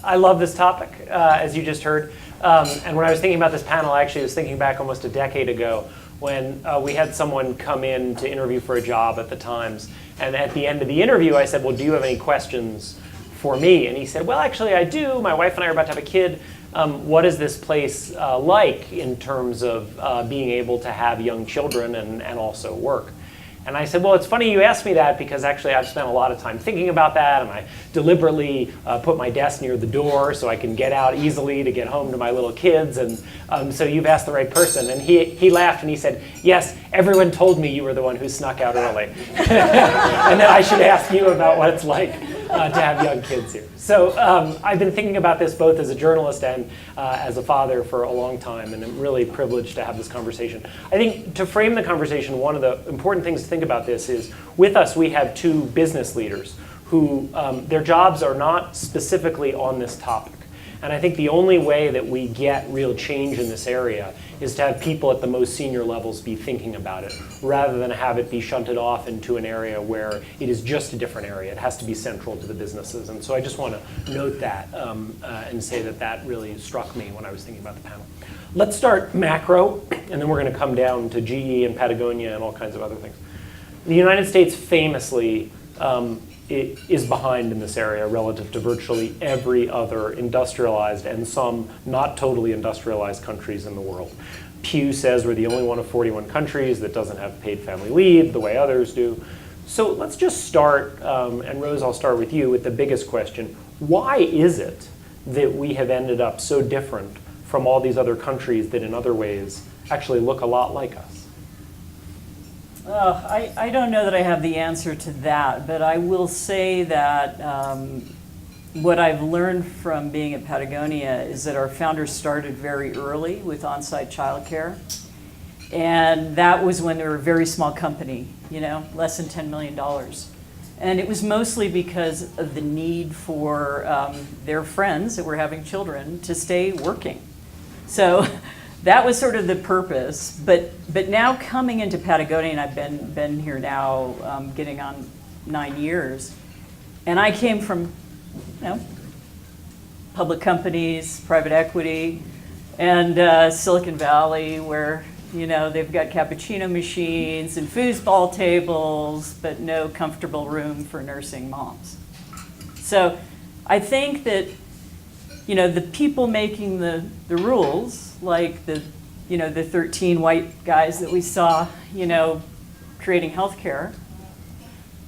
I love this topic, as you just heard. And when I was thinking about this panel, I actually was thinking back almost a decade ago when we had someone come in to interview for a job at the Times. And at the end of the interview, I said, well, do you have any questions for me? And he said, well, actually, I do. My wife and I are about to have a kid. What is this place like in terms of being able to have young children and also work? And I said, well, it's funny you asked me that because actually I've spent a lot of time thinking about that, and I deliberately put my desk near the door so I can get out easily to get home to my little kids. And so you've asked the right person. And he laughed and he said, yes, everyone told me you were the one who snuck out early. And that I should ask you about what it's like to have young kids here. So I've been thinking about this both as a journalist and as a father for a long time, and I'm really privileged to have this conversation. I think to frame the conversation, one of the important things to think about this is with us we have two business leaders who their jobs are not specifically on this topic. And I think the only way that we get real change in this area is to have people at the most senior levels be thinking about it, rather than have it be shunted off into an area where it is just a different area. It has to be central to the businesses. And so I just want to note that and say that that really struck me when I was thinking about the panel. Let's start macro, and then we're going to come down to GE and Patagonia and all kinds of other things. The United States famously it is behind in this area relative to virtually every other industrialized and some not totally industrialized countries in the world. Pew says we're the only one of 41 countries that doesn't have paid family leave the way others do. So let's just start, and Rose, I'll start with you with the biggest question. Why is it that we have ended up so different from all these other countries that in other ways actually look a lot like us? I don't know that I have the answer to that, but I will say that what I've learned from being at Patagonia is that our founders started very early with on-site childcare. And that was when they were a very small company, less than $10 million. And it was mostly because of the need for their friends that were having children to stay working. So that was sort of the purpose, but now coming into Patagonia, and I've been here now getting on 9 years, and I came from public companies, private equity, and Silicon Valley, where they've got cappuccino machines and foosball tables, but no comfortable room for nursing moms. So I think that the people making the rules, like the 13 white guys that we saw, creating healthcare,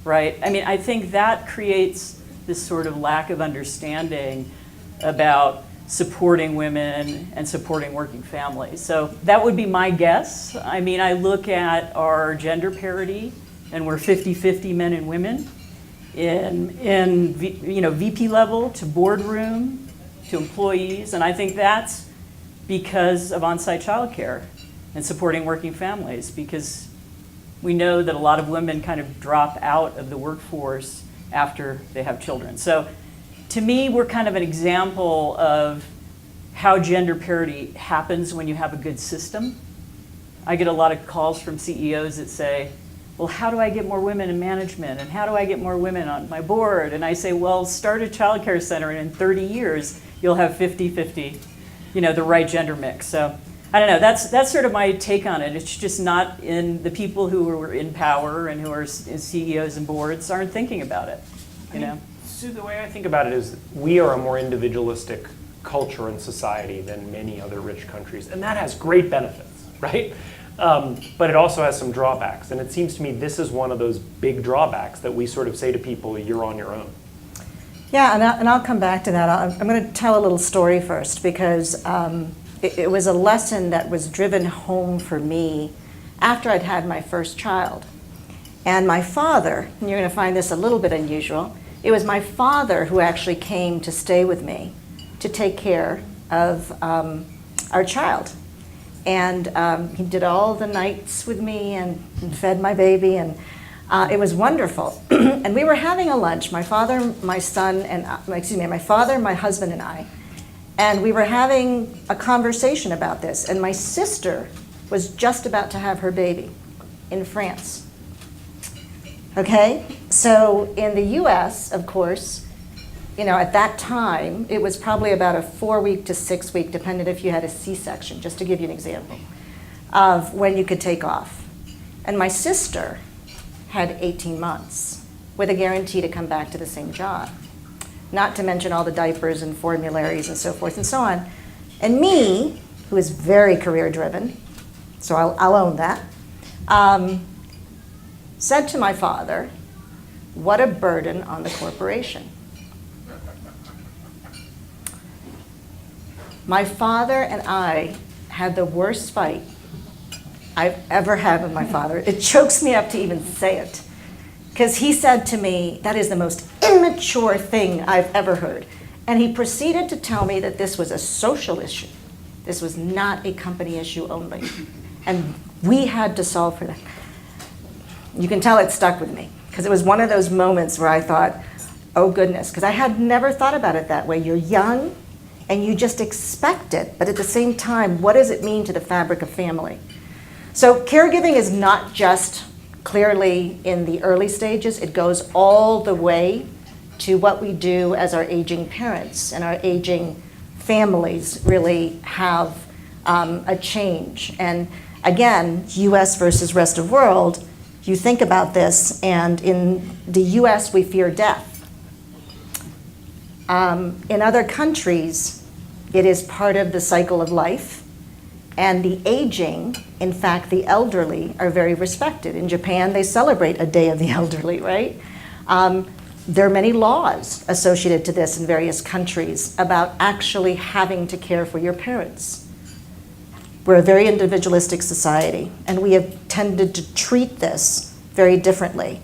right? I mean, I think that creates this sort of lack of understanding about supporting women and supporting working families. So that would be my guess. I mean, I look at our gender parity, and we're 50-50 men and women in VP level to boardroom to employees, and I think that's because of on-site childcare and supporting working families, because we know that a lot of women kind of drop out of the workforce after they have children. So to me, we're kind of an example of how gender parity happens when you have a good system. I get a lot of calls from CEOs that say, well, how do I get more women in management? And how do I get more women on my board? And I say, well, start a childcare center, and in 30 years, you'll have 50-50, the right gender mix. So I don't know, that's sort of my take on it. It's just not in the people who are in power and who are CEOs and boards aren't thinking about it, Sue, the way I think about it is we are a more individualistic culture and society than many other rich countries, and that has great benefits, right? But it also has some drawbacks, and it seems to me this is one of those big drawbacks that we sort of say to people, you're on your own. Yeah, and I'll come back to that. I'm going to tell a little story first, because it was a lesson that was driven home for me after I'd had my first child. And my father, and you're going to find this a little bit unusual, it was my father who actually came to stay with me to take care of our child. And he did all the nights with me and fed my baby, and it was wonderful. And we were having a lunch, my father, my son, and my father, my husband, and I. And we were having a conversation about this. And my sister was just about to have her baby in France. Okay? So in the US, of course, at that time, it was probably about a 4-week to 6-week, depending if you had a C-section, just to give you an example, of when you could take off. And my sister had 18 months with a guarantee to come back to the same job. Not to mention all the diapers and formularies and so forth and so on. And me, who is very career-driven, so I'll own that, said to my father, what a burden on the corporation. My father and I had the worst fight I've ever had with my father. It chokes me up to even say it. Because he said to me, that is the most immature thing I've ever heard. And he proceeded to tell me that this was a social issue. This was not a company issue only. And we had to solve for that. You can tell it stuck with me. Because it was one of those moments where I thought, oh goodness. Because I had never thought about it that way. You're young and you just expect it. But at the same time, what does it mean to the fabric of family? So caregiving is not just clearly in the early stages. It goes all the way to what we do as our aging parents and our aging families really have a change. And again, US versus rest of world, you think about this, and in the US we fear death. In other countries, it is part of the cycle of life. And the aging, in fact, the elderly are very respected. In Japan, they celebrate a Day of the Elderly, right? There are many laws associated to this in various countries about actually having to care for your parents. We're a very individualistic society, and we have tended to treat this very differently.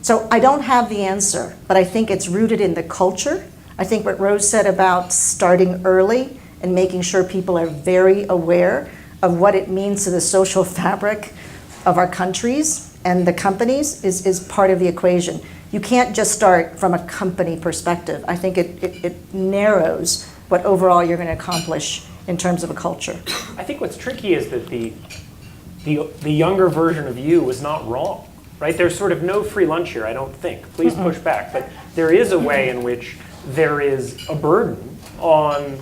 So I don't have the answer, but I think it's rooted in the culture. I think what Rose said about starting early and making sure people are very aware of what it means to the social fabric of our countries and the companies is part of the equation. You can't just start from a company perspective. I think it narrows what overall you're going to accomplish in terms of a culture. I think what's tricky is that the younger version of you was not wrong, right? There's sort of no free lunch here, I don't think. Please push back. But there is a way in which there is a burden on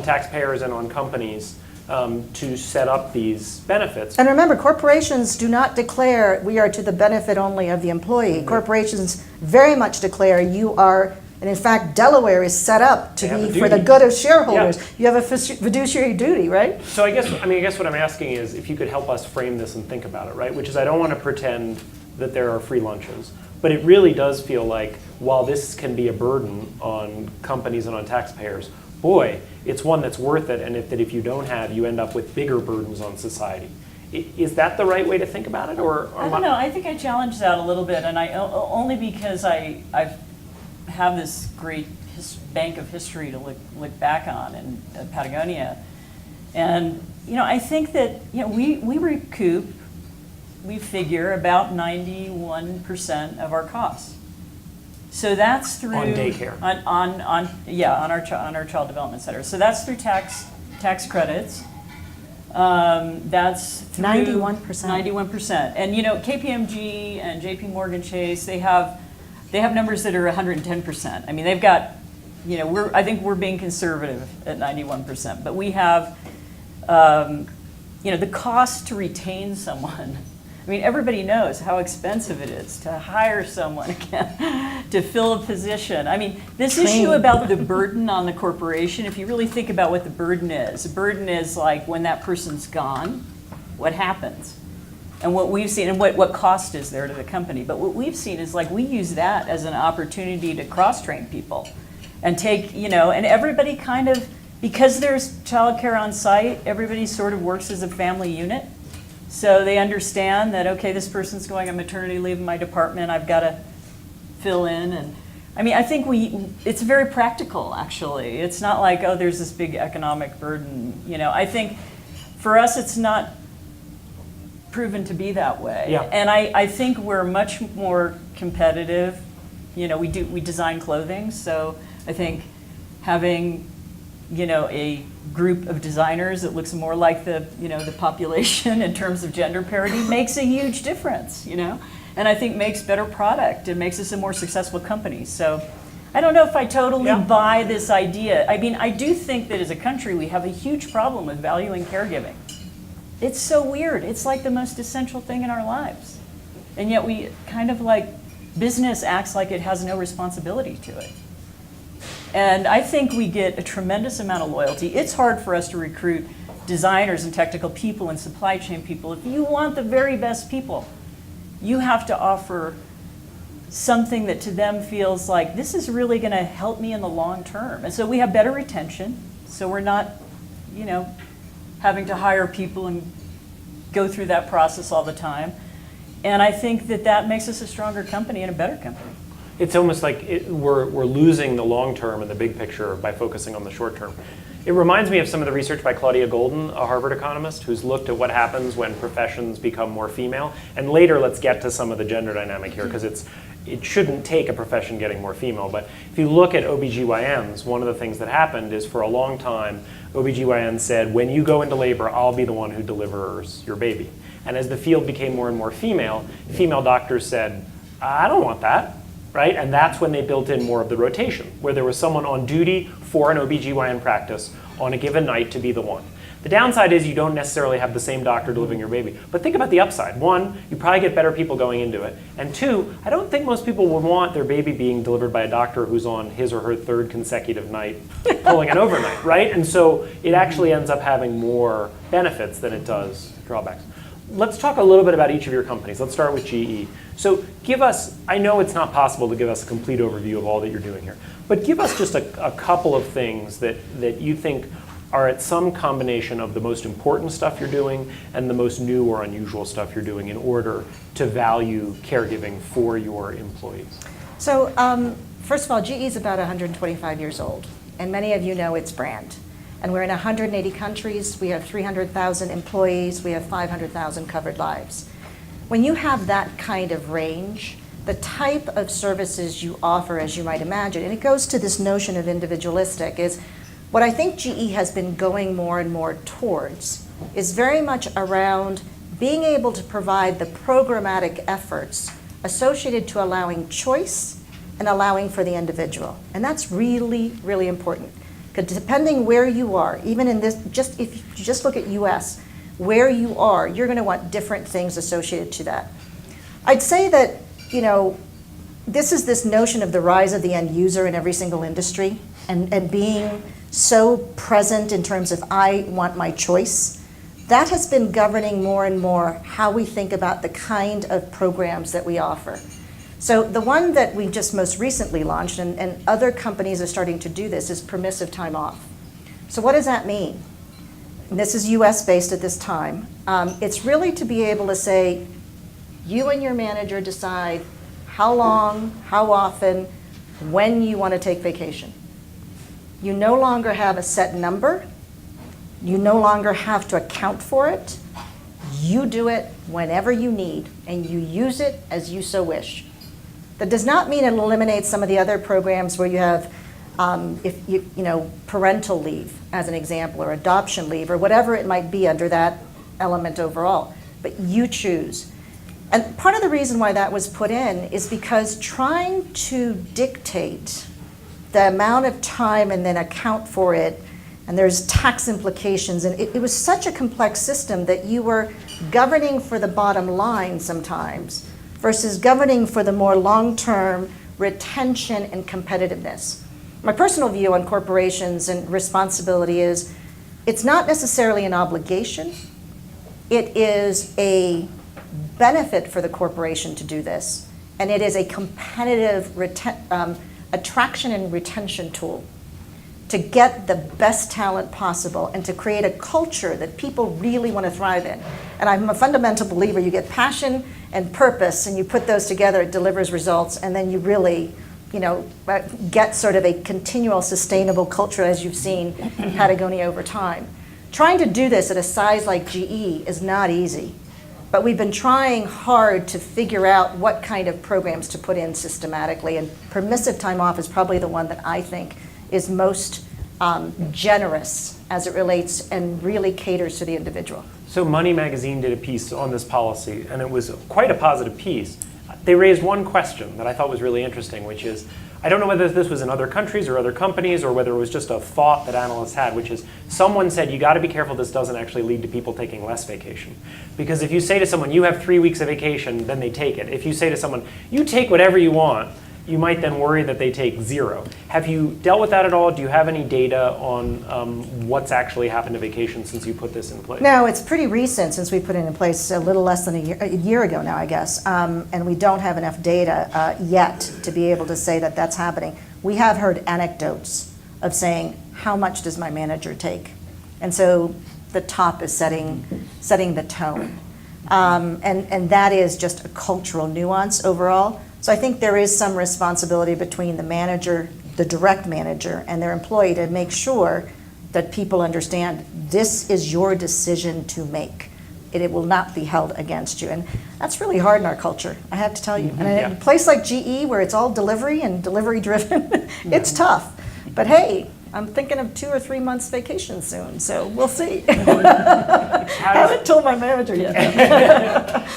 taxpayers and on companies to set up these benefits. And remember, corporations do not declare we are to the benefit only of the employee. Mm-hmm. Corporations very much declare you are, and in fact, Delaware is set up to be for the duty. good of shareholders. Yeah. You have a fiduciary duty, right? So I guess what I'm asking is if you could help us frame this and think about it, right? Which is I don't want to pretend that there are free lunches, but it really does feel like while this can be a burden on companies and on taxpayers, boy, it's one that's worth it, and that if you don't have, you end up with bigger burdens on society. Is that the right way to think about it, or I don't know. I think I challenge that a little bit, and only because I have this great bank of history to look back on in Patagonia, and I think that we recoup, we figure about 91% of our costs. So that's through on daycare. On our child development center. So that's through tax credits. That's through 91%. 91%. And KPMG and JP Morgan Chase, they have numbers that are 110%. I mean, they've got, I think we're being conservative at 91%, but we have, the cost to retain someone. I mean, everybody knows how expensive it is to hire someone again, to fill a position. I mean, this issue about the burden on the corporation, if you really think about what the burden is like when that person's gone, what happens? And what we've seen, and what cost is there to the company. But what we've seen is like we use that as an opportunity to cross-train people and take, and everybody kind of, because there's childcare on site, everybody sort of works as a family unit. So they understand that, okay, this person's going on maternity leave in my department, I've got to fill in. And I mean, I think it's very practical, actually. It's not like, oh, there's this big economic burden. I think for us, it's not proven to be that way. Yeah. And I think we're much more competitive. We design clothing, so I think having a group of designers that looks more like the population in terms of gender parity makes a huge difference, and I think makes better product and makes us a more successful company. So I don't know if I totally Yeah. buy this idea. I mean, I do think that as a country we have a huge problem with valuing caregiving. It's so weird. It's like the most essential thing in our lives. And yet we kind of like, business acts like it has no responsibility to it. And I think we get a tremendous amount of loyalty. It's hard for us to recruit designers and technical people and supply chain people. If you want the very best people, you have to offer something that to them feels like this is really going to help me in the long term. And so we have better retention. So we're not, having to hire people and go through that process all the time. And I think that that makes us a stronger company and a better company. It's almost like we're losing the long term and the big picture by focusing on the short term. It reminds me of some of the research by Claudia Golden, a Harvard economist, who's looked at what happens when professions become more female. And later, let's get to some of the gender dynamic here, because it shouldn't take a profession getting more female. But if you look at OBGYNs, one of the things that happened is for a long time, OBGYNs said, when you go into labor, I'll be the one who delivers your baby. And as the field became more and more female doctors said, I don't want that. Right? And that's when they built in more of the rotation, where there was someone on duty for an OBGYN practice on a given night to be the one. The downside is you don't necessarily have the same doctor delivering your baby. But think about the upside. One, you probably get better people going into it. And two, I don't think most people would want their baby being delivered by a doctor who's on his or her third consecutive night pulling an overnight, right? And so it actually ends up having more benefits than it does drawbacks. Let's talk a little bit about each of your companies. Let's start with GE. So give us, I know it's not possible to give us a complete overview of all that you're doing here, but give us just a couple of things that you think are at some combination of the most important stuff you're doing and the most new or unusual stuff you're doing in order to value caregiving for your employees. So first of all, GE is about 125 years old, and many of you know its brand. And we're in 180 countries, we have 300,000 employees, we have 500,000 covered lives. When you have that kind of range, the type of services you offer, as you might imagine, and it goes to this notion of individualistic, is what I think GE has been going more and more towards is very much around being able to provide the programmatic efforts associated to allowing choice and allowing for the individual. And that's really, really important. Because depending where you are, even in this, if you just look at US, where you are, you're going to want different things associated to that. I'd say that, this is this notion of the rise of the end user in every single industry and being so present in terms of I want my choice. That has been governing more and more how we think about the kind of programs that we offer. So the one that we just most recently launched, and other companies are starting to do this, is permissive time off. So what does that mean? And this is US based at this time. It's really to be able to say, you and your manager decide how long, how often, when you want to take vacation. You no longer have a set number. You no longer have to account for it. You do it whenever you need, and you use it as you so wish. That does not mean it eliminates some of the other programs where you have, parental leave, as an example, or adoption leave, or whatever it might be under that element overall. But you choose. And part of the reason why that was put in is because trying to dictate the amount of time and then account for it, and there's tax implications, and it was such a complex system that you were governing for the bottom line sometimes, versus governing for the more long-term retention and competitiveness. My personal view on corporations and responsibility is it's not necessarily an obligation. It is a benefit for the corporation to do this, and it is a competitive attraction and retention tool to get the best talent possible and to create a culture that people really want to thrive in. And I'm a fundamental believer you get passion and purpose and you put those together, it delivers results, and then you really get sort of a continual sustainable culture as you've seen in Patagonia over time. Trying to do this at a size like GE is not easy, but we've been trying hard to figure out what kind of programs to put in systematically, and permissive time off is probably the one that I think is most generous as it relates and really caters to the individual. So Money Magazine did a piece on this policy, and it was quite a positive piece. they raised one question that I thought was really interesting, which is, I don't know whether this was in other countries or other companies or whether it was just a thought that analysts had, which is someone said, you got to be careful this doesn't actually lead to people taking less vacation. Because if you say to someone, you have 3 weeks of vacation, then they take it. If you say to someone, you take whatever you want, you might then worry that they take 0. Have you dealt with that at all? Do you have any data on what's actually happened to vacation since you put this in place? No, it's pretty recent since we put it in place, a little less than a year ago now, I guess. And we don't have enough data yet to be able to say that that's happening. We have heard anecdotes of saying, how much does my manager take? And so the top is setting the tone. And that is just a cultural nuance overall. So I think there is some responsibility between the manager, the direct manager, and their employee to make sure that people understand this is your decision to make. It will not be held against you. And that's really hard in our culture, I have to tell you. And in a place like GE where it's all delivery and delivery driven, it's tough. But hey, I'm thinking of 2 or 3 months vacation soon, so we'll see. I haven't told my manager yet.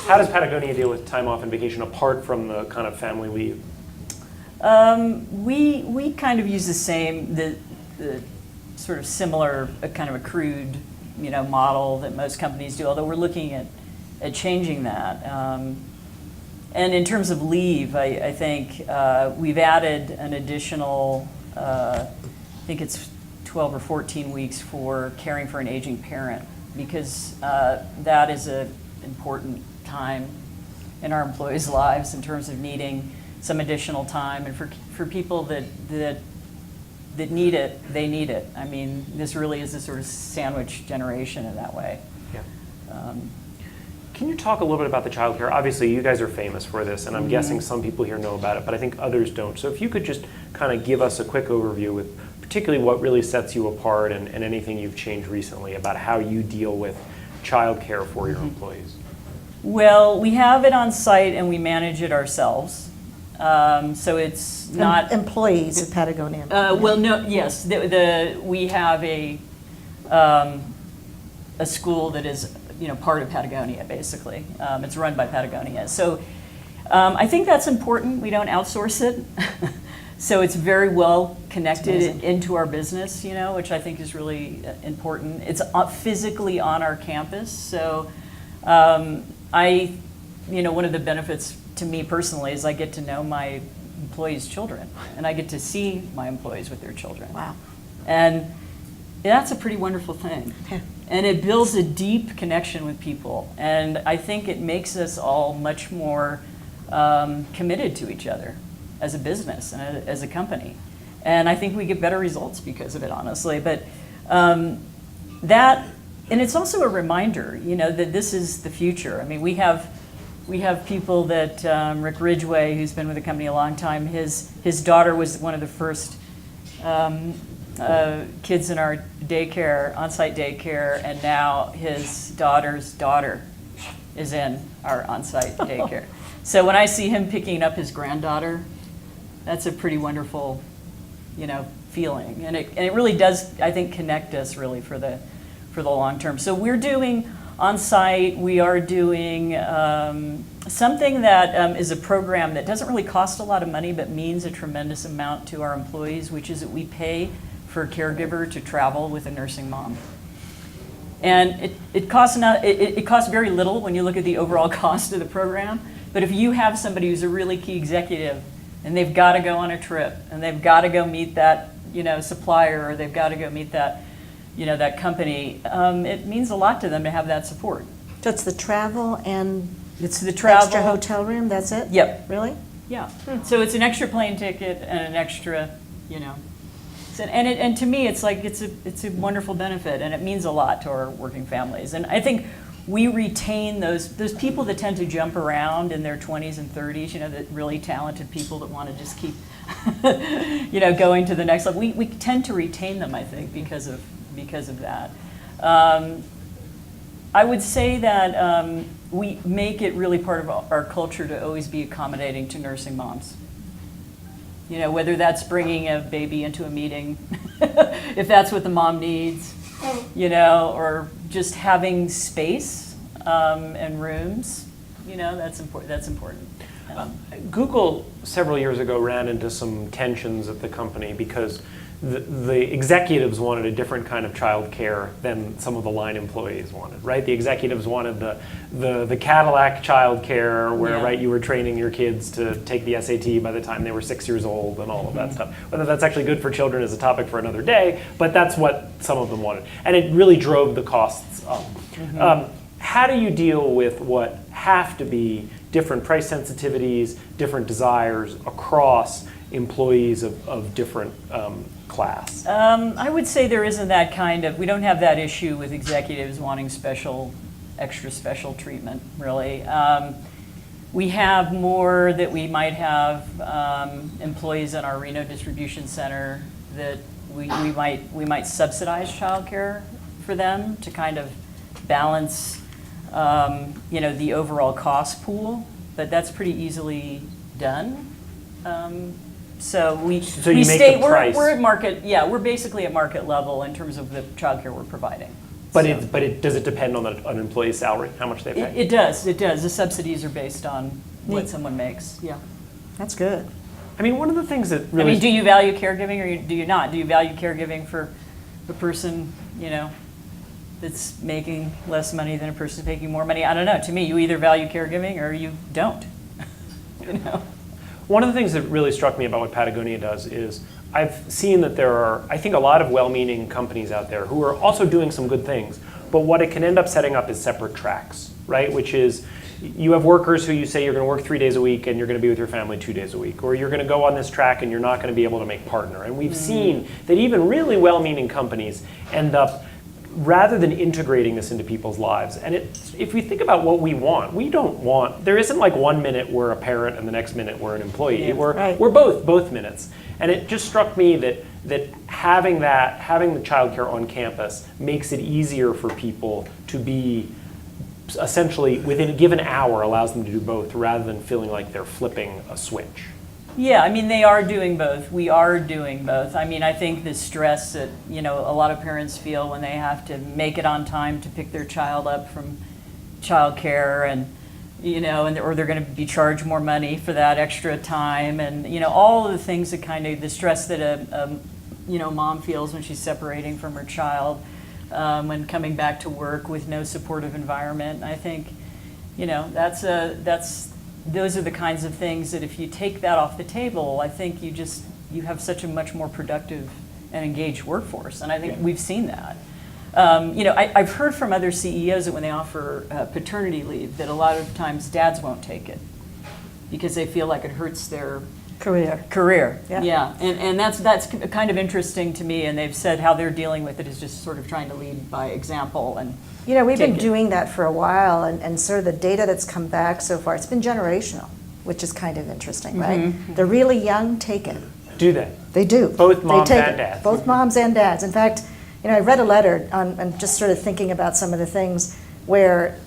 How does Patagonia deal with time off and vacation apart from the kind of family leave? We kind of use the same, the sort of similar kind of accrued, model that most companies do, although we're looking at changing that. And in terms of leave, I think we've added an additional, I think it's 12 or 14 weeks for caring for an aging parent, because that is an important time in our employees' lives in terms of needing some additional time. And for people that need it, they need it. I mean, this really is a sort of sandwich generation in that way. Yeah. Can you talk a little bit about the child care? Obviously, you guys are famous for this, and I'm guessing some people here know about it, but I think others don't. So if you could just kind of give us a quick overview with particularly what really sets you apart and anything you've changed recently about how you deal with child care for your employees. Well, we have it on site and we manage it ourselves. So it's not employees at Patagonia. Well, no, yes, we have a school that is part of Patagonia, basically. It's run by Patagonia. So I think that's important. We don't outsource it. So it's very well connected into our business, which I think is really important. It's physically on our campus. So one of the benefits to me personally is I get to know my employees' children, and I get to see my employees with their children. Wow. And that's a pretty wonderful thing. And it builds a deep connection with people. And I think it makes us all much more committed to each other as a business and as a company. And I think we get better results because of it, honestly. But and it's also a reminder, that this is the future. I mean, we have people that, Rick Ridgway, who's been with the company a long time, his daughter was one of the first kids in our daycare, on-site daycare, and now his daughter's daughter is in our on-site daycare. So when I see him picking up his granddaughter, that's a pretty wonderful, feeling. And it really does, I think, connect us really for the long term. So we're doing on-site, we are doing something that is a program that doesn't really cost a lot of money but means a tremendous amount to our employees, which is that we pay for a caregiver to travel with a nursing mom. And it costs very little when you look at the overall cost of the program, but if you have somebody who's a really key executive and they've got to go on a trip and they've got to go meet that supplier, or they've got to go meet that that company, it means a lot to them to have that support. So it's the travel and it's the travel, extra hotel room, that's it? Yep. Really? Yeah. So it's an extra plane ticket and an extra, and to me it's like it's a wonderful benefit, and it means a lot to our working families. And I think we retain those people that tend to jump around in their 20s and 30s, the really talented people that want to just keep going to the next level. We tend to retain them, I think, because of that. I would say that we make it really part of our culture to always be accommodating to nursing moms. Whether that's bringing a baby into a meeting, if that's what the mom needs, or just having space and rooms, that's important. Google several years ago ran into some tensions at the company because the executives wanted a different kind of child care than some of the line employees wanted, right? The executives wanted the Cadillac child care where, Yeah. right, you were training your kids to take the SAT by the time they were 6 years old and all of that stuff. Whether that's actually good for children is a topic for another day, but that's what some of them wanted. And it really drove the costs up. How do you deal with what have to be different price sensitivities, different desires across employees of different class? I would say there isn't that we don't have that issue with executives wanting extra special treatment, really. We have more that we might have employees in our Reno distribution center that we might subsidize childcare for them to kind of balance the overall cost pool, but that's pretty easily done. So you make the price. We're at market. Yeah, we're basically at market level in terms of the childcare we're providing. But So- does it depend on an employee's salary, how much they pay? It does. The subsidies are based on what Neat. someone makes. Yeah. That's good. I mean, one of the things that I really mean, do you value caregiving or do you not? Do you value caregiving for the person, that's making less money than a person making more money? I don't know. To me, you either value caregiving or you don't. One of the things that really struck me about what Patagonia does is I've seen that there are, I think, a lot of well-meaning companies out there who are also doing some good things, but what it can end up setting up is separate tracks, right? Which is, you have workers who you say you're going to work 3 days a week and you're going to be with your family 2 days a week, or you're going to go on this track and you're not going to be able to make partner. And we've seen that even really well-meaning companies end up, rather than integrating this into people's lives, and if we think about what we want, there isn't like 1 minute we're a parent and the next minute we're an employee. Yeah, right. We're both minutes. And it just struck me that having the childcare on campus makes it easier for people to be essentially within a given hour, allows them to do both rather than feeling like they're flipping a switch. Yeah, I mean, they are doing both. We are doing both. I mean, I think the stress that, a lot of parents feel when they have to make it on time to pick their child up from childcare and, or they're going to be charged more money for that extra time and, all of the things that the stress that a mom feels when she's separating from her child, when coming back to work with no supportive environment. I think, those are the kinds of things that if you take that off the table, I think you have such a much more productive and engaged workforce. And I think we've seen that. I've heard from other CEOs that when they offer paternity leave, that a lot of times dads won't take it because they feel like it hurts their career. Yeah. And that's kind of interesting to me. And they've said how they're dealing with it is just sort of trying to lead by example. And We've been take it. doing that for a while, and sort of the data that's come back so far, it's been generational, which is kind of interesting, right? The really young take it. Do they? They do. Both moms They take and it. dads. Both moms and dads. In fact, I read a letter and just sort of thinking about some of the things where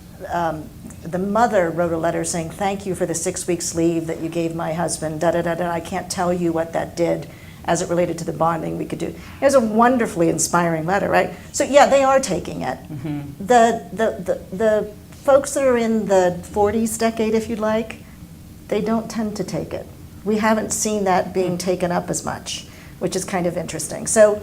the mother wrote a letter saying, "Thank you for the 6 weeks leave that you gave my husband, da-da-da-da. I can't tell you what that did as it related to the bonding we could do." It was a wonderfully inspiring letter, right? So yeah, they are taking it. The folks that are in the 40s decade, if you'd like, they don't tend to take it. We haven't seen that being taken up as much, which is kind of interesting. So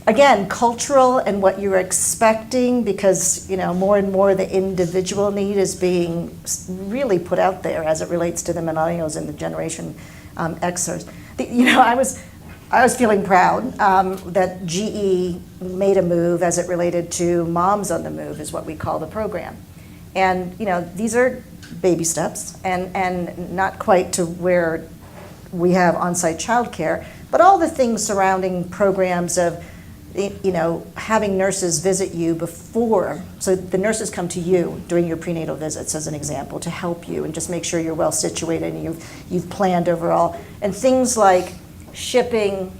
again, cultural and what you're expecting, because more and more the individual need is being really put out there as it relates to the millennials and the Generation Xers. I was feeling proud that GE made a move as it related to Moms on the Move, is what we call the program. And these are baby steps and not quite to where we have on-site childcare, but all the things surrounding programs of having nurses visit you before, so the nurses come to you during your prenatal visits, as an example, to help you and just make sure you're well situated and you've planned overall. And things like shipping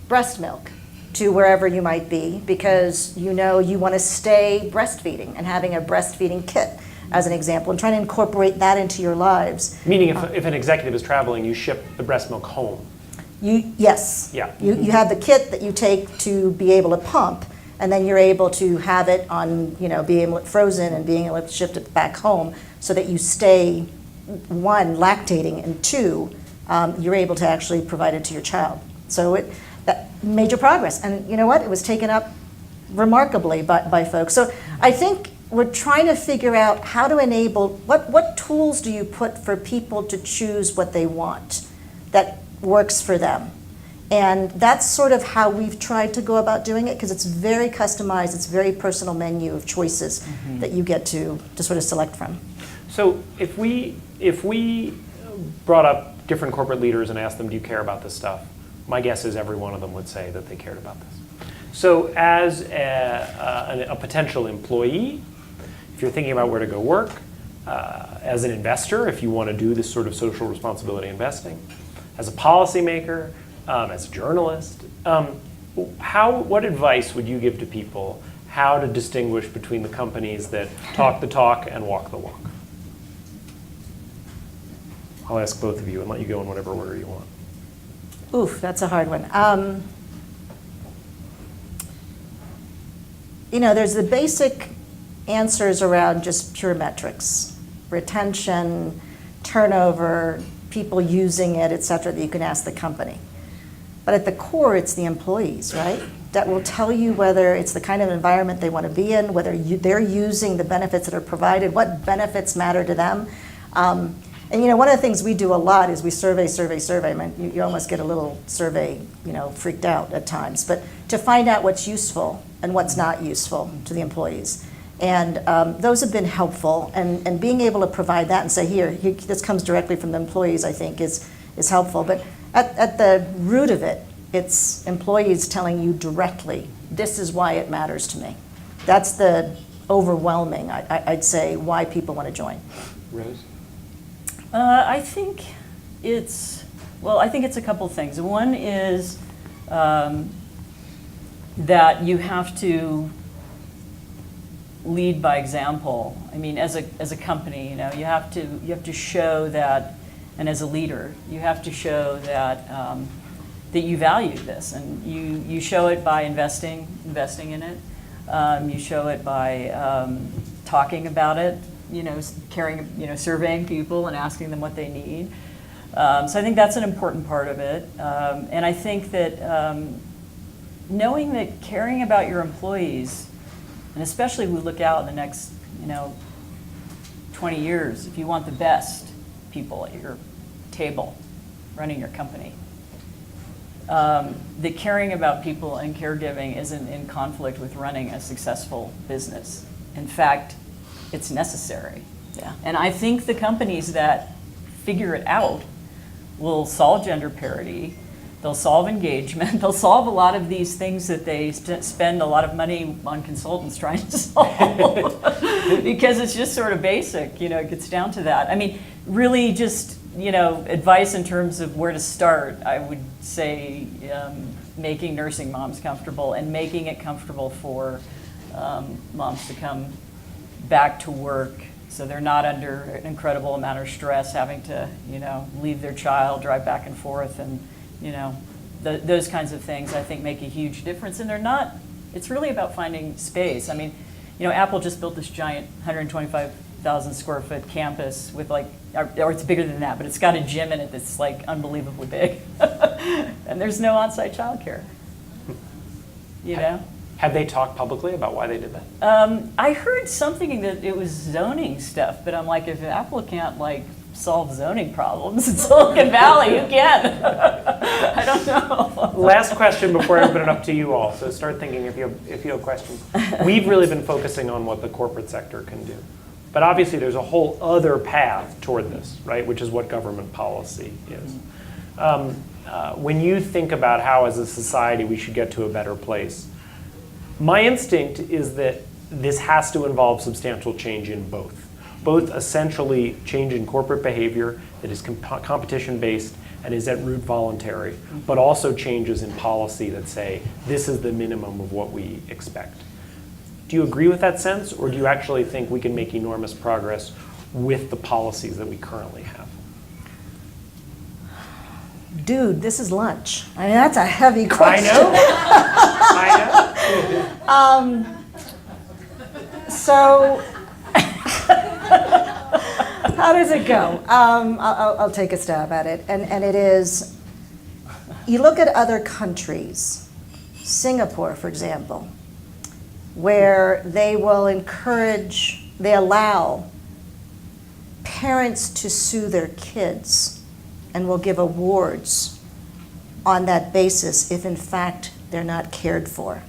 breast milk to wherever you might be, because you want to stay breastfeeding, and having a breastfeeding kit, as an example, and trying to incorporate that into your lives. Meaning if an executive is traveling, you ship the breast milk home. Yes. Yeah. You have the kit that you take to be able to pump, and then you're able to have it on, being able to frozen and being able to ship it back home so that you stay one, lactating, and two, you're able to actually provide it to your child. So that major progress. And you know what? It was taken up remarkably by folks. So I think we're trying to figure out how to enable, what tools do you put for people to choose what they want that works for them? And that's sort of how we've tried to go about doing it, because it's very customized, it's a very personal menu of choices that you get to sort of select from. So if we brought up different corporate leaders and asked them, do you care about this stuff? My guess is every one of them would say that they cared about this. So as a potential employee, if you're thinking about where to go work, as an investor, if you want to do this sort of social responsibility investing, as a policymaker, as a journalist, what advice would you give to people how to distinguish between the companies that talk the talk and walk the walk? I'll ask both of you and let you go in whatever order you want. Oof, that's a hard one. There's the basic answers around just pure metrics, retention, turnover, people using it, et cetera, that you can ask the company. But at the core, it's the employees, right? That will tell you whether it's the kind of environment they want to be in, whether they're using the benefits that are provided, what benefits matter to them. And one of the things we do a lot is we survey. I mean, you almost get a little survey, freaked out at times. But to find out what's useful and what's not useful to the employees. And those have been helpful. And being able to provide that and say, here, this comes directly from the employees, I think is helpful. But at the root of it, it's employees telling you directly, this is why it matters to me. That's the overwhelming, I'd say, why people want to join. Rose? I think it's a couple things. One is that you have to lead by example. I mean, as a company, you have to show that, and as a leader, you have to show that that you value this, and you show it by investing in it. You show it by talking about it. Surveying people and asking them what they need. So I think that's an important part of it. And I think that knowing that caring about your employees, and especially if we look out in the next, 20 years, if you want the best people at your table running your company, that caring about people and caregiving isn't in conflict with running a successful business. In fact, it's necessary. Yeah. And I think the companies that figure it out will solve gender parity, they'll solve engagement, they'll solve a lot of these things that they spend a lot of money on consultants trying to solve. Because it's just sort of basic, it gets down to that. I mean, really just, advice in terms of where to start, I would say making nursing moms comfortable and making it comfortable for moms to come back to work, so they're not under an incredible amount of stress having to, leave their child, drive back and forth, and, those kinds of things I think make a huge difference. And it's really about finding space. I mean, Apple just built this giant 125,000 square foot campus with or it's bigger than that, but it's got a gym in it that's unbelievably big. And there's no on-site childcare, Have they talked publicly about why they did that? I heard something that it was zoning stuff, but I'm like, if Apple can't solve zoning problems in Silicon Valley, who can? I don't know. Last question before I open it up to you all. So start thinking if you have questions. We've really been focusing on what the corporate sector can do. But obviously there's a whole other path toward this, right, which is what government policy is. When you think about how as a society we should get to a better place, my instinct is that this has to involve substantial change in both essentially change in corporate behavior that is competition-based and is at root voluntary, but also changes in policy that say, this is the minimum of what we expect. Do you agree with that sense, or do you actually think we can make enormous progress with the policies that we currently have? Dude, this is lunch. I mean, that's a heavy question. I know. So, How does it go? I'll take a stab at it. And it is, you look at other countries, Singapore, for example, where they will encourage, they allow parents to sue their kids and will give awards on that basis if in fact they're not cared for.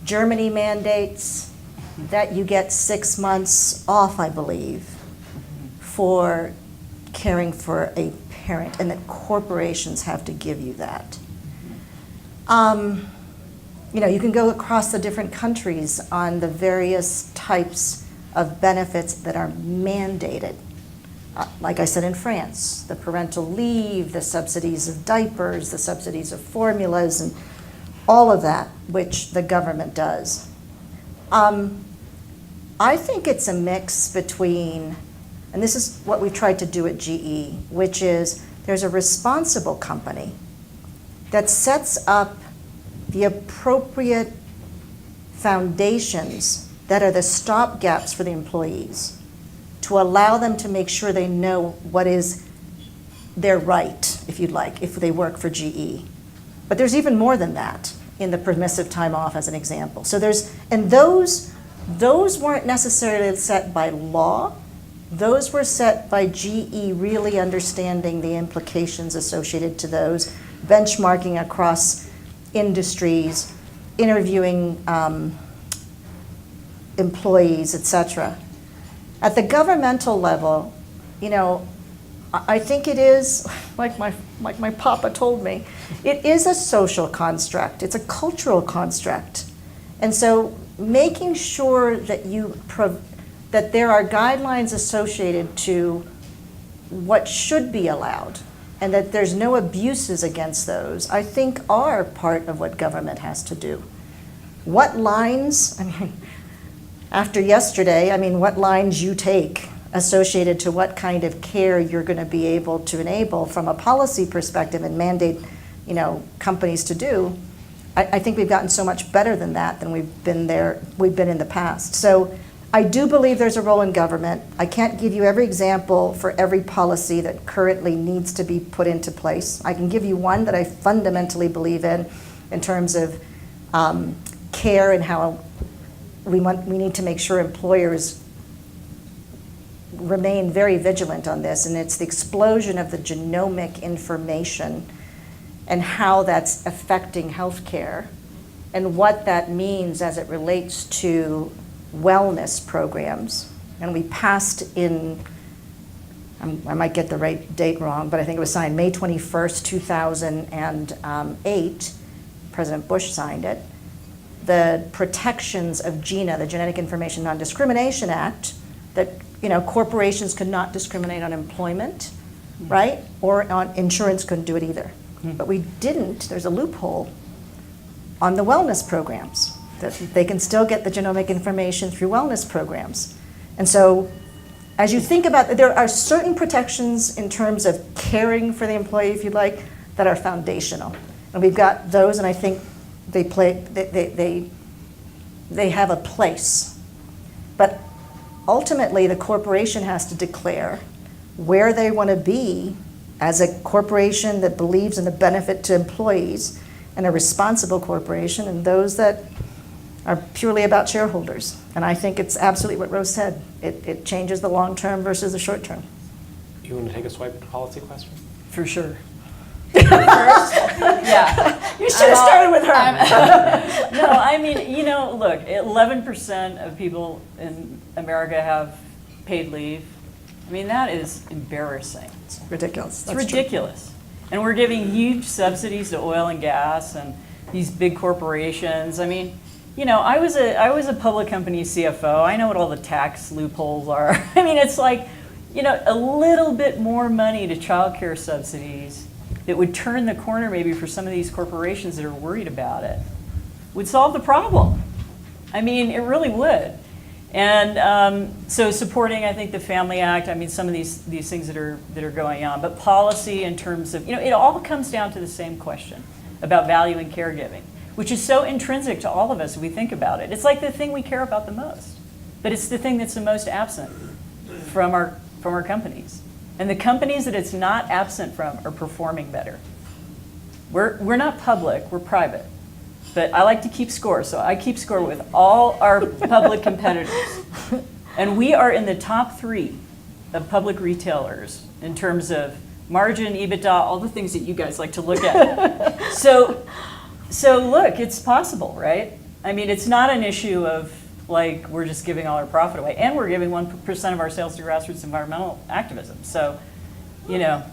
Germany mandates that you get 6 months off, I believe, for caring for a parent, and that corporations have to give you that. You can go across the different countries on the various types of benefits that are mandated. Like I said, in France, the parental leave, the subsidies of diapers, the subsidies of formulas, and all of that, which the government does. I think it's a mix between, and this is what we've tried to do at GE, which is there's a responsible company that sets up the appropriate foundations that are the stopgaps for the employees to allow them to make sure they know what is their right, if you'd like, if they work for GE. But there's even more than that in the permissive time off, as an example. So those weren't necessarily set by law. Those were set by GE really understanding the implications associated to those, benchmarking across industries, interviewing employees, etc. At the governmental level, I think it is, like my papa told me, it is a social construct. It's a cultural construct. And so making sure that that there are guidelines associated to what should be allowed and that there's no abuses against those, I think are part of what government has to do. What lines, after yesterday, what lines you take associated to what kind of care you're going to be able to enable from a policy perspective and mandate, companies to do, I think we've gotten so much better than that than we've been in the past. So I do believe there's a role in government. I can't give you every example for every policy that currently needs to be put into place. I can give you one that I fundamentally believe in terms of care and how we need to make sure employers remain very vigilant on this, and it's the explosion of the genomic information and how that's affecting healthcare and what that means as it relates to wellness programs. And we passed I might get the right date wrong, but I think it was signed May 21st, 2008. President Bush signed it. The protections of GINA, the Genetic Information Non-Discrimination Act, that corporations could not discriminate on employment, right? Or on insurance couldn't do it either. But we didn't, there's a loophole on the wellness programs, that they can still get the genomic information through wellness programs. And so as you think about, there are certain protections in terms of caring for the employee, if you'd like, that are foundational. And we've got those, and I think they have a place. But ultimately, the corporation has to declare where they want to be as a corporation that believes in the benefit to employees, and a responsible corporation, and those that are purely about shareholders. And I think it's absolutely what Rose said. It changes the long term versus the short term. You want to take a swipe at the policy question? For sure. Yeah. You should have started with her. No, look, 11% of people in America have paid leave. That is embarrassing. It's ridiculous. It's ridiculous. And we're giving huge subsidies to oil and gas and these big corporations. I was a public company CFO. I know what all the tax loopholes are. It's like, a little bit more money to child care subsidies that would turn the corner maybe for some of these corporations that are worried about it would solve the problem. It really would. And so supporting, I think, the Family Act, some of these things that are going on, but policy in terms of, it all comes down to the same question about valuing caregiving, which is so intrinsic to all of us if we think about it. It's like the thing we care about the most, but it's the thing that's the most absent from our companies. And the companies that it's not absent from are performing better. We're not public, we're private. But I like to keep score, so I keep score with all our public competitors. And we are in the top 3 of public retailers in terms of margin, EBITDA, all the things that you guys like to look at. So look, it's possible, right? I mean, it's not an issue of like we're just giving all our profit away, and we're giving 1% of our sales to grassroots environmental activism. So, you know,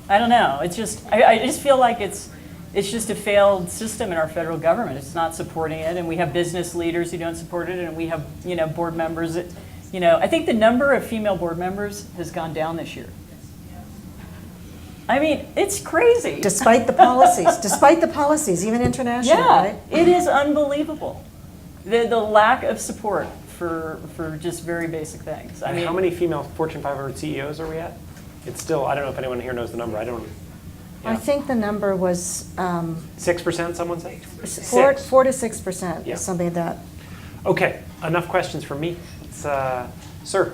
I don't know. It's just I just feel like it's just a failed system in our federal government. It's not supporting it, and we have business leaders who don't support it, and we have board members that, I think the number of female board members has gone down this year. I mean, it's crazy. Despite the policies, even internationally, Yeah, right? it is unbelievable. The lack of support for just very basic things. I mean, how many female Fortune 500 CEOs are we at? It's still, I don't know if anyone here knows the number. I don't. I think the number was 6%, someone said? 4 to 6%, Yeah. something like that. Okay, enough questions from me. Sir.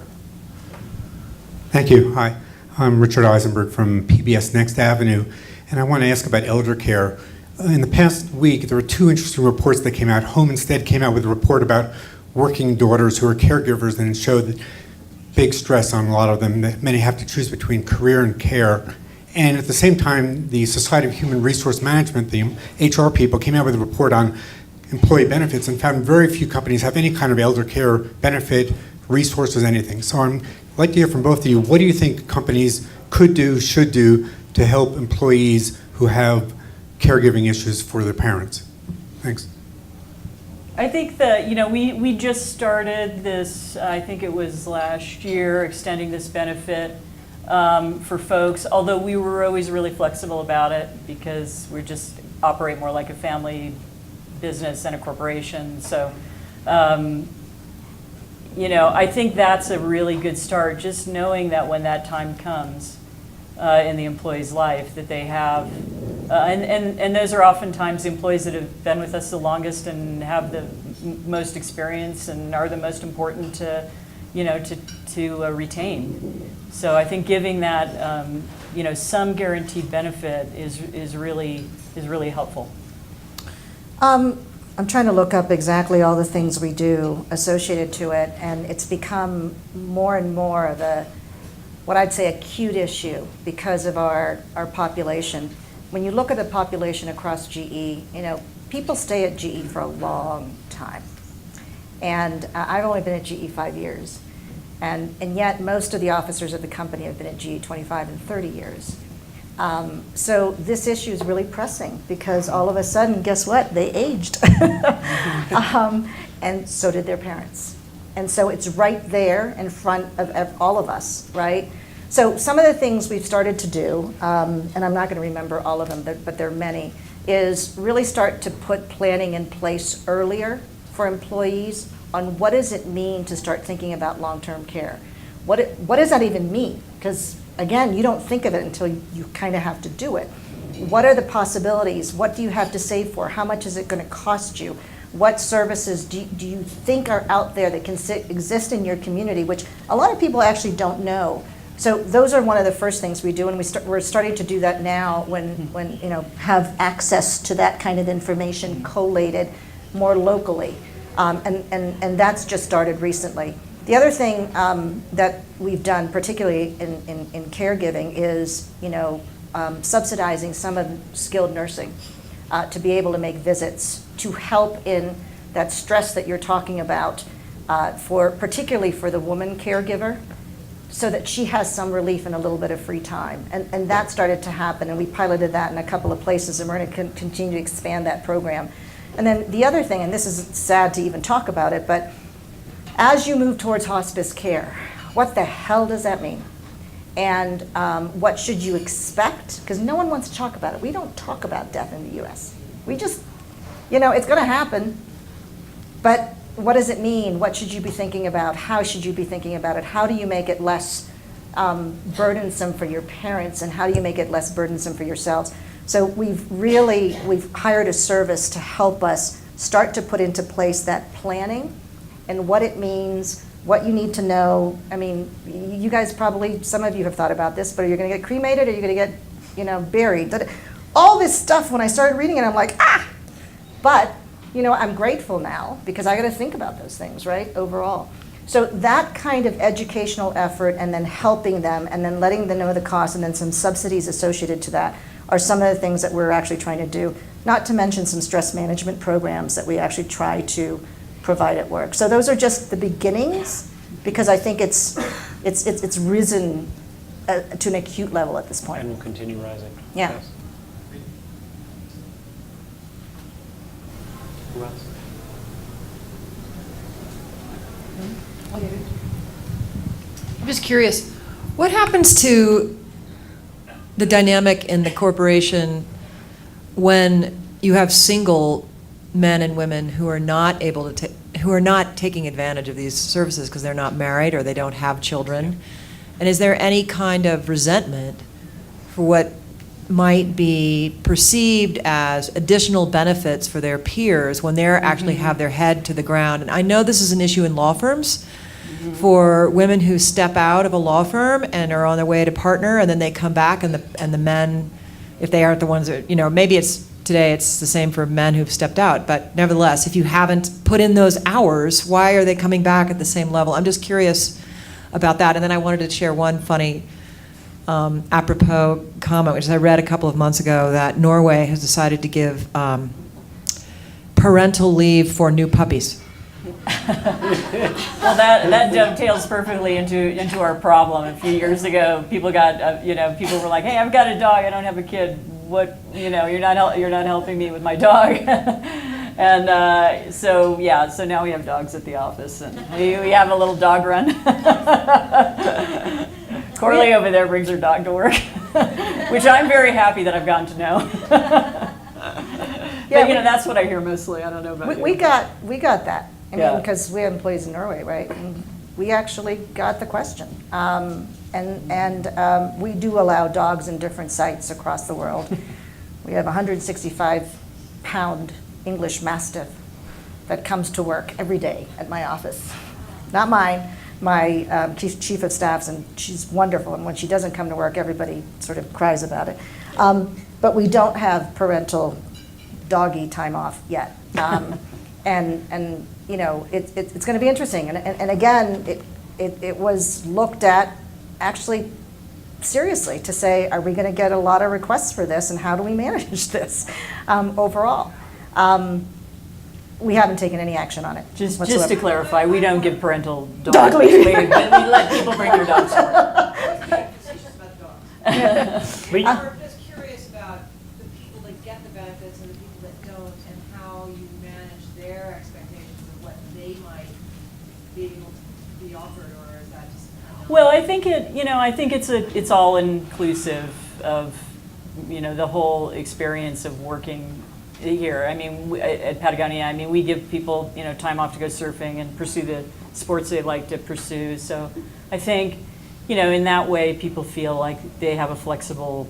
Thank you. Hi, I'm Richard Eisenberg from PBS Next Avenue, and I want to ask about elder care. In the past week, there were 2 interesting reports that came out. Home Instead came out with a report about working daughters who are caregivers, and it showed that big stress on a lot of them, that many have to choose between career and care. And at the same time, the Society of Human Resource Management, the HR people, came out with a report on employee benefits and found very few companies have any kind of elder care benefit, resources, anything. So I'd like to hear from both of you, what do you think companies could do, should do to help employees who have caregiving issues for their parents? Thanks. I think that, we just started this, I think it was last year, extending this benefit for folks, although we were always really flexible about it because we just operate more like a family business and a corporation. So, I think that's a really good start, just knowing that when that time comes in the employee's life that they have, and those are oftentimes the employees that have been with us the longest and have the most experience and are the most important to retain. So I think giving that some guaranteed benefit is really helpful. I'm trying to look up exactly all the things we do associated to it, and it's become more and more of what I'd say acute issue because of our population. When you look at the population across GE, people stay at GE for a long time. And I've only been at GE 5 years. And yet most of the officers of the company have been at GE 25 and 30 years. So this issue is really pressing because all of a sudden, guess what? They aged. And so did their parents. And so it's right there in front of all of us, right? So some of the things we've started to do, and I'm not going to remember all of them, but there are many, is really start to put planning in place earlier for employees on what does it mean to start thinking about long-term care. What does that even mean? Because again, you don't think of it until you kind of have to do it. What are the possibilities? What do you have to save for? How much is it going to cost you? What services do you think are out there that can exist in your community, which a lot of people actually don't know. So those are one of the first things we do, and we're starting to do that now when have access to that kind of information collated more locally, and that's just started recently. The other thing that we've done, particularly in caregiving, is subsidizing some of skilled nursing to be able to make visits to help in that stress that you're talking about, particularly for the woman caregiver, so that she has some relief and a little bit of free time. And that started to happen, and we piloted that in a couple of places, and we're going to continue to expand that program. And then the other thing, and this is sad to even talk about it, but as you move towards hospice care, what the hell does that mean? And what should you expect? Because no one wants to talk about it. We don't talk about death in the US. We just, it's going to happen, but what does it mean? What should you be thinking about? How should you be thinking about it? How do you make it less burdensome for your parents, and how do you make it less burdensome for yourselves? So we've hired a service to help us start to put into place that planning and what it means what you need to know. I mean, you guys probably, some of you have thought about this, but are you going to get cremated or are you going to get, buried? All this stuff, when I started reading it, I'm like, ah! But, I'm grateful now because I got to think about those things, right, overall. So that kind of educational effort and then helping them and then letting them know the cost and then some subsidies associated to that are some of the things that we're actually trying to do, not to mention some stress management programs that we actually try to provide at work. So those are just the beginnings because I think it's risen to an acute level at this point. And will continue rising. Yeah. Yes. Who else? I'm just curious, what happens to the dynamic in the corporation when you have single men and women who are not able to who are not taking advantage of these services because they're not married or they don't have children? And is there any kind of resentment for what might be perceived as additional benefits for their peers when they're actually have their head to the ground? And I know this is an issue in law firms for women who step out of a law firm and are on their way to partner, and then they come back, and the men, if they aren't the ones that, maybe today it's the same for men who've stepped out, but nevertheless, if you haven't put in those hours, why are they coming back at the same level? I'm just curious about that. And then I wanted to share one funny apropos comment, which I read a couple of months ago, that Norway has decided to give parental leave for new puppies. Well, that dovetails perfectly into our problem. A few years ago, people got people were like, "Hey, I've got a dog. I don't have a kid. What you're not helping me with my dog." And so now we have dogs at the office, and we have a little dog run. Corley over there brings her dog to work, which I'm very happy that I've gotten to know. But that's what I hear mostly. I don't know about you. We got that. I mean, Yeah. because we have employees in Norway, right? And we actually got the question. And we do allow dogs in different sites across the world. We have a 165-pound English Mastiff that comes to work every day at my office. Not mine, my chief of staff's, and she's wonderful. And when she doesn't come to work, everybody sort of cries about it. But we don't have parental doggy time off yet. And it's going to be interesting. And again, it was looked at actually seriously to say, are we going to get a lot of requests for this, and how do we manage this overall? We haven't taken any action on it. Just whatsoever. to clarify, we don't give parental dog leave, but we let people bring their dogs to work. But I'm just curious about the people that get the benefits and the people that don't, and how you manage their expectations of what they might be able to be offered, or is that just? Well, I think it's all inclusive of the whole experience of working here. I mean, at Patagonia, we give people time off to go surfing and pursue the sports they like to pursue. So I think in that way, people feel like they have a flexible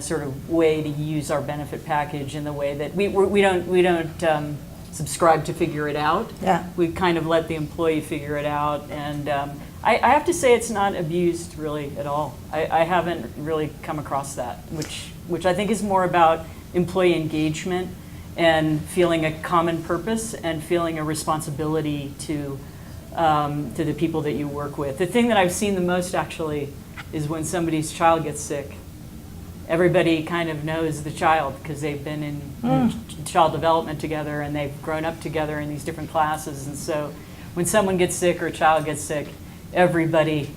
sort of way to use our benefit package in the way that we don't subscribe to figure it out. Yeah. We kind of let the employee figure it out, and I have to say it's not abused really at all. I haven't really come across that, which I think is more about employee engagement and feeling a common purpose and feeling a responsibility to the people that you work with. The thing that I've seen the most actually is when somebody's child gets sick. Everybody kind of knows the child because they've been in child development together and they've grown up together in these different classes. And so when someone gets sick or a child gets sick, everybody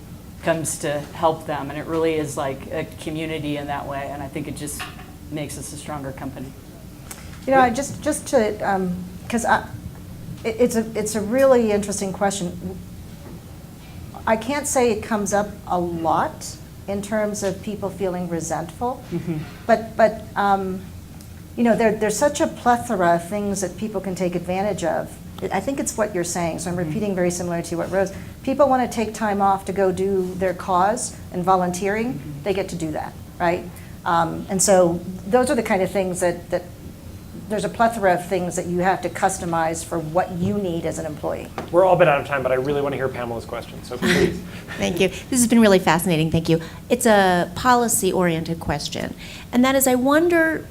comes to help them. And it really is like a community in that way. And I think it just makes us a stronger company. Just to, because it's a really interesting question. I can't say it comes up a lot in terms of people feeling resentful, but there's such a plethora of things that people can take advantage of. I think it's what you're saying, so I'm repeating very similar to what Rose. People want to take time off to go do their cause and volunteering. They get to do that, right? And so those are the kind of things that there's a plethora of things that you have to customize for what you need as an employee. We're all a bit out of time, but I really want to hear Pamela's question, so please. Thank you. This has been really fascinating. Thank you. It's a policy-oriented question, and that is, I wonder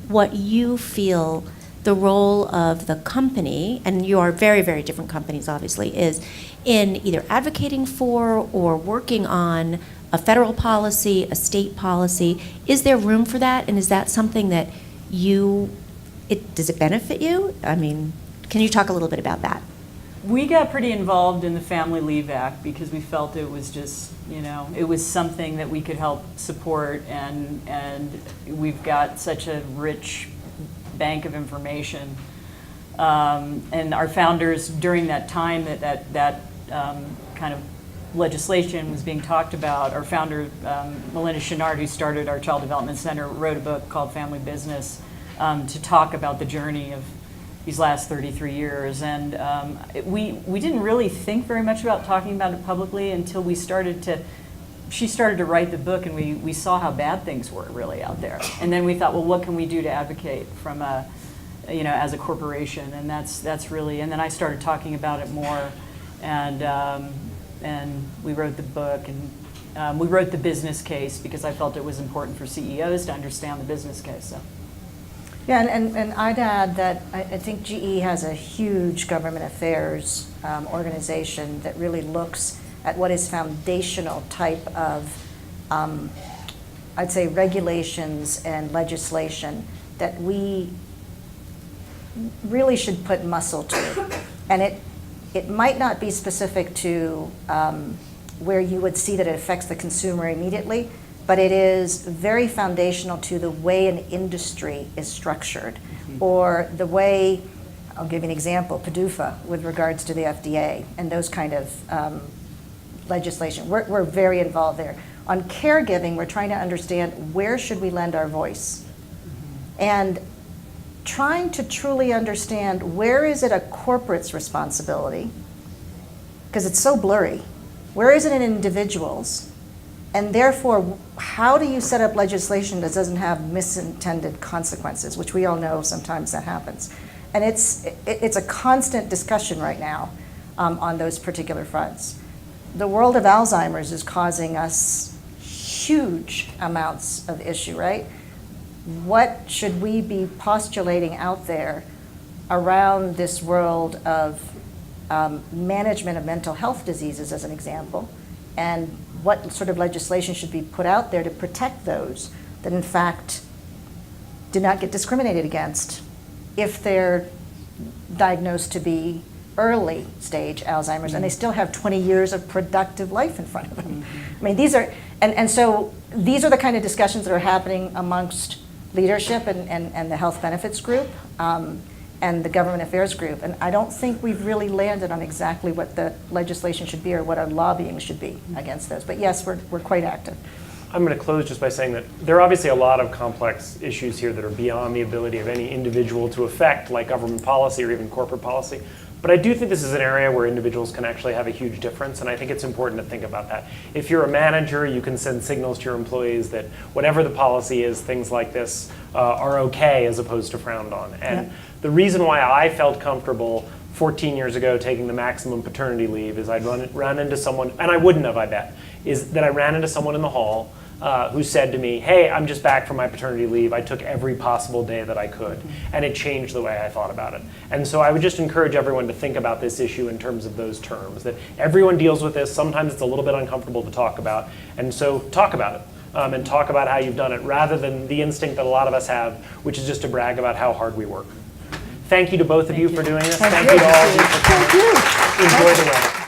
what you feel the role of the company, and you are very, very different companies, obviously, is in either advocating for or working on a federal policy, a state policy. Is there room for that, and is that something that does it benefit you? I mean, can you talk a little bit about that? We got pretty involved in the Family Leave Act because we felt it was just, it was something that we could help support, and we've got such a rich bank of information. And our founders, during that time that kind of legislation was being talked about, our founder, Melinda Chenard, who started our Child Development Center, wrote a book called Family Business to talk about the journey of these last 33 years. And we didn't really think very much about talking about it publicly until she started to write the book, and we saw how bad things were really out there. And then we thought, well, what can we do to advocate from as a corporation? And that's really, and then I started talking about it more, and we wrote the book, and we wrote the business case because I felt it was important for CEOs to understand the business case. So. Yeah, and I'd add that I think GE has a huge government affairs organization that really looks at what is foundational type of, I'd say, regulations and legislation that we really should put muscle to. And it might not be specific to where you would see that it affects the consumer immediately, but it is very foundational to the way an industry is structured, or the way, I'll give you an example, PDUFA with regards to the FDA and those kind of legislation. We're very involved there. On caregiving, we're trying to understand where should we lend our voice, and trying to truly understand where is it a corporate's responsibility, because it's so blurry. Where is it in individuals? And therefore, how do you set up legislation that doesn't have misintended consequences, which we all know sometimes that happens. And it's a constant discussion right now on those particular fronts. The world of Alzheimer's is causing us huge amounts of issue, right? What should we be postulating out there around this world of management of mental health diseases, as an example, and what sort of legislation should be put out there to protect those that in fact do not get discriminated against if they're diagnosed to be early stage Alzheimer's, and they still have 20 years of productive life in front of them. I mean, these are, and so these are the kind of discussions that are happening amongst leadership and the health benefits group and the government affairs group. And I don't think we've really landed on exactly what the legislation should be or what our lobbying should be against those. But yes, we're quite active. I'm going to close just by saying that there are obviously a lot of complex issues here that are beyond the ability of any individual to affect, like government policy or even corporate policy. But I do think this is an area where individuals can actually have a huge difference, and I think it's important to think about that. If you're a manager, you can send signals to your employees that whatever the policy is, things like this are okay as opposed to frowned on. And the reason why I felt comfortable 14 years ago taking the maximum paternity leave is I'd run into someone, and I wouldn't have, I bet, is that I ran into someone in the hall who said to me, hey, I'm just back from my paternity leave. I took every possible day that I could. And it changed the way I thought about it. And so I would just encourage everyone to think about this issue in terms of those terms, that everyone deals with this. Sometimes it's a little bit uncomfortable to talk about. And so talk about it. And talk about how you've done it, rather than the instinct that a lot of us have, which is just to brag about how hard we work. Thank you to both of you for doing this. Thank you to all of you for coming. Enjoy the weather.